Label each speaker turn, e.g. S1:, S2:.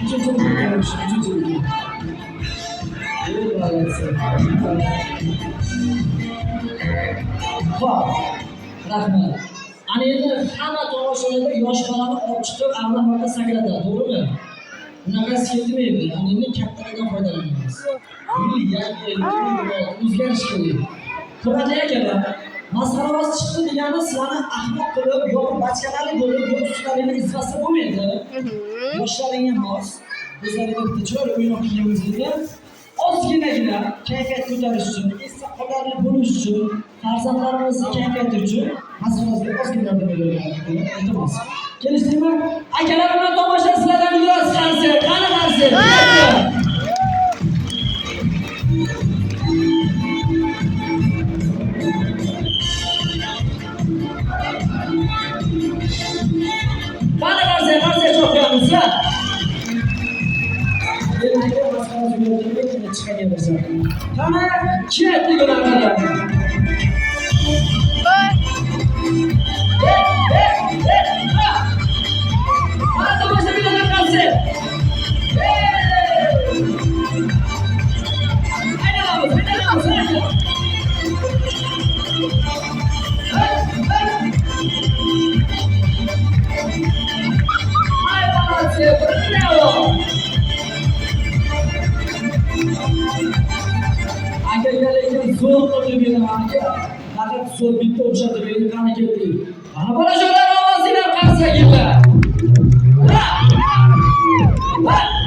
S1: Üçüncü gelmiş. Üçüncü. Ho'p, rahmat. Ana endi hamma tomoshalarda yosh bolani olib chiqib, avvalroqda sakratadi, to'g'rimi? Bunaqasi kelmaydi. Ana endi kattalardan foydalanamiz. O'zgarish kerak. Qur'onda akalar, masxaravoz chiqdi degani sizlarni ahmoq qilib, yo'q bachkalalik bo'lib, yo'q sizlarni izzasi bo'lmaydi. Yoshlaringga mos, o'zlaringga bitta chiroyli o'yin o'qiyamizda ozginagina kayfiyat ko'tarish uchun, esda qolarli bo'lish uchun, farzandlarimizni kayfiyati uchun masxarazga ozgina yordam beraman. Iltimos. Kelishdingmi? Akalar bilan tomosha sizlardan biroz qarshi, qani qarshi. Qani qarshi çok yalnız ha. Tamam, kiyatli görenler. Hadi başla bir tane kalsın. Haydi abi, haydi. Akalarga zo'r qilib beraman aka. Faqat zo'r bitta o'xshatib berib qani ketdi. Mana bola sho'lar ovozinglar qarsa yillar. Ha!